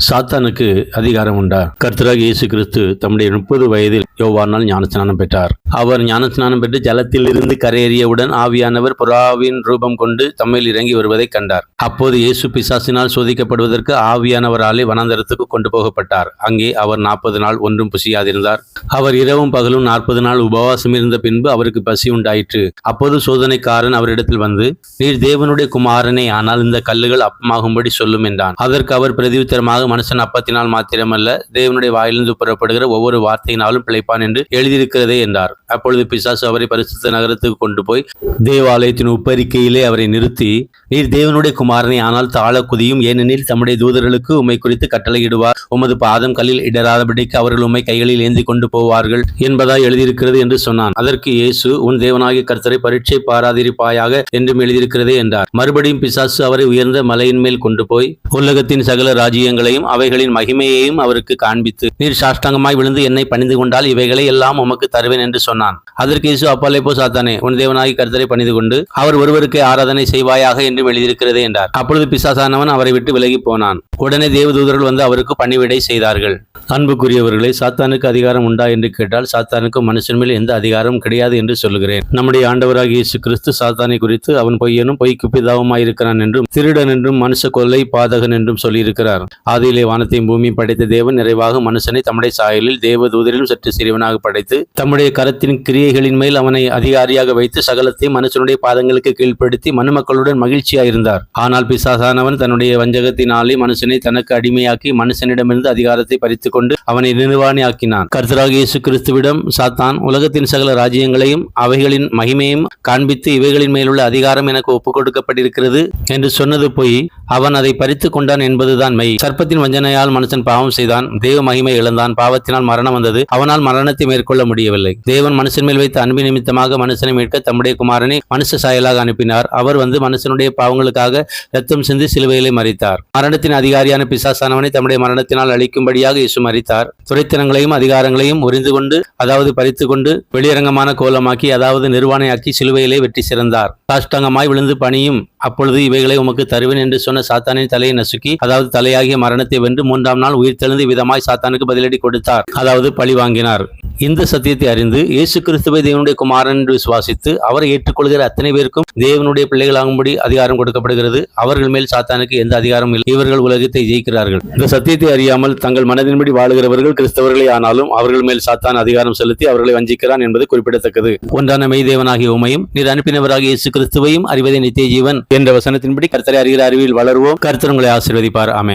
சாத்தானுக்கு அதிகாரம் உண்டா? கர்த்தராகிய இயேசு கிறிஸ்து தம்முடைய 30 வயதில் யோவானால் ஞானஸ்நானம் பெற்றார். அவர் ஞானஸ்நானம் பெற்று ஜலத்தில் இருந்து கரையேறியவுடன் ஆவியானவர் புறாவின் ரூபம் கொண்டு தம்மில் இறங்கி வருவதை கண்டார். அப்போது இயேசு பிசாசினால் சோதிக்கப்படுவதற்கு ஆவியானவராலே வனாந்தரத்துக்கு கொண்டு போகப்பட்டார். அங்கே அவர் 40 நாள் ஒன்றும் புசியாதிருந்தார். அவர் இரவும் பகலும் 40 நாள் உபவாசம் இருந்த பின்பு அவருக்கு பசி உண்டாயிற்று. அப்போது சோதனைக்காரன் அவரிடத்தில் வந்து, நீர் தேவனுடைய குமாரனே, ஆனால் இந்த கல்லுகள் அப்பமாகும்படி சொல்லும் என்றான். அதற்கு அவர் பிரதியுத்தரமாக, மனுஷன் அப்பத்தினால் மாத்திரமல்ல, தேவனுடைய வாயிலிருந்து புறப்படுகிற ஒவ்வொரு வார்த்தையினாலும் பிழைப்பான் என்று எழுதியிருக்கிறதே என்றார். அப்பொழுது பிசாசு அவரை பரிசுத்த நகரத்துக்கு கொண்டு போய் தேவாலயத்தின் உப்பரிக்கையிலே அவரை நிறுத்தி, நீர் தேவனுடைய குமாரனே, ஆனால் தாழ குதியும், ஏனெனில் தம்முடைய தூதர்களுக்கு உம்மை குறித்து கட்டளையிடுவார், உமது பாதம் கல்லில் இடராதபடிக்கு அவர்கள் உம்மை கைகளில் ஏந்தி கொண்டு போவார்கள் என்பதாய் எழுதியிருக்கிறது என்று சொன்னான். அதற்கு இயேசு, உன் தேவனாகிய கர்த்தரை பரீட்சை பாராதிருப்பாயாக என்றும் எழுதியிருக்கிறதே என்றார். மறுபடியும் பிசாசு அவரை உயர்ந்த மலையின் மேல் கொண்டு போய் உலகத்தின் சகல ராஜ்யங்களையும் அவைகளின் மகிமையையும் அவருக்கு காண்பித்து, நீர் சாஷ்டாங்கமாய் விழுந்து என்னை பணிந்து கொண்டால் இவைகளை எல்லாம் உமக்கு தருவேன் என்று சொன்னான். அதற்கு இயேசு, அப்பாலே போ சாத்தானே, உன் தேவனாகிய கர்த்தரை பணிந்து கொண்டு அவர் ஒருவருக்கு ஆராதனை செய்வாயாக என்றும் எழுதியிருக்கிறதே என்றார். அப்பொழுது பிசாசானவன் அவரை விட்டு விலகி போனான். உடனே தேவதூதர்கள் வந்து அவருக்கு பணிவிடை செய்தார்கள். அன்புக்குரியவர்களே, சாத்தானுக்கு அதிகாரம் உண்டா என்று கேட்டால், சாத்தானுக்கு மனுஷன் மேல் எந்த அதிகாரமும் கிடையாது என்று சொல்லுகிறேன். நம்முடைய ஆண்டவராகிய இயேசு கிறிஸ்து சாத்தானை குறித்து, அவன் பொய்யனும் பொய்க்கு பிதாவுமாயிருக்கிறான் என்றும் திருடன் என்றும் மனுஷ கொலை பாதகன் என்றும் சொல்லியிருக்கிறார். ஆதியிலே வானத்தையும் பூமியும் படைத்த தேவன் நிறைவாக மனுஷனை தம்முடைய சாயலில் தேவதூதரிலும் சற்று சிறியவனாக படைத்து தம்முடைய கரத்தின் கிரியைகளின் மேல் அவனை அதிகாரியாக வைத்து சகலத்தையும் மனுஷனுடைய பாதங்களுக்கு கீழ்ப்படுத்தி மனுமக்களுடன் மகிழ்ச்சியாயிருந்தார். ஆனால் பிசாசானவன் தன்னுடைய வஞ்சகத்தினாலே மனுஷனை தனக்கு அடிமையாக்கி மனுஷனிடமிருந்து அதிகாரத்தை பறித்து கொண்டு அவனை நிர்வாணி ஆக்கினான். கர்த்தராகிய இயேசு கிறிஸ்துவிடம் சாத்தான், உலகத்தின் சகல ராஜ்யங்களையும் அவைகளின் மகிமையும் காண்பித்து இவைகளின் மேலுள்ள அதிகாரம் எனக்கு ஒப்புக் கொடுக்கப்பட்டிருக்கிறது என்று சொன்னது போய், அவன் அதை பறித்து கொண்டான் என்பதுதான் மெய். சர்ப்பத்தின் வஞ்சனையால் மனுஷன் பாவம் செய்தான், தேவ மகிமை இழந்தான், பாவத்தினால் மரணம் வந்தது, அவனால் மரணத்தை மேற்கொள்ள முடியவில்லை. தேவன் மனுஷன் மேல் வைத்த அன்பு நிமித்தமாக மனுஷனை மீட்க தம்முடைய குமாரனை மனுஷ சாயலாக அனுப்பினார். அவர் வந்து மனுஷனுடைய பாவங்களுக்காக இரத்தம் சிந்தி சிலுவையிலே மரித்தார். மரணத்தின் அதிகாரியான பிசாசானவனை தம்முடைய மரணத்தினால் அழிக்கும்படியாக இயேசு மரித்தார். துரைத்தனங்களையும் அதிகாரங்களையும் உறிந்து கொண்டு, அதாவது பறித்து கொண்டு வெளியரங்கமான கோலமாக்கி, அதாவது நிர்வாணையாக்கி சிலுவையிலே வெற்றி சிறந்தார். சாஷ்டாங்கமாய் விழுந்து பணியும், அப்பொழுது இவைகளை உமக்கு தருவேன் என்று சொன்ன சாத்தானின் தலையை நசுக்கி, அதாவது தலையாகிய மரணத்தை வென்று 3ஆம் நாள் உயிர் தெழுந்து விதமாய் சாத்தானுக்கு பதிலடி கொடுத்தார், அதாவது பழி வாங்கினார். இந்த சத்தியத்தை அறிந்து இயேசு கிறிஸ்துவை தேவனுடைய குமாரன் என்று விசுவாசித்து அவரை ஏற்றுக்கொள்கிற அத்தனை பேருக்கும் தேவனுடைய பிள்ளைகளாகும்படி அதிகாரம் கொடுக்கப்படுகிறது. அவர்கள் மேல் சாத்தானுக்கு எந்த அதிகாரமும் இல்லை. இவர்கள் உலகத்தை ஜெயிக்கிறார்கள். இந்த சத்தியத்தை அறியாமல் தங்கள் மனதின்படி வாழுகிறவர்கள் கிறிஸ்தவர்களே ஆனாலும் அவர்கள் மேல் சாத்தான் அதிகாரம் செலுத்தி அவர்களை வஞ்சிக்கிறான் என்பது குறிப்பிடத்தக்கது. ஒன்றான மெய்தேவனாகிய உம்மையும் நீர் அனுப்பினவராகிய இயேசு கிறிஸ்துவையும் அறிவதே நித்திய ஜீவன் என்ற வசனத்தின்படி கர்த்தரை அறிகிற அறிவில் வளருவோம். கர்த்தர் உங்களை ஆசீர்வதிப்பார். ஆமென்.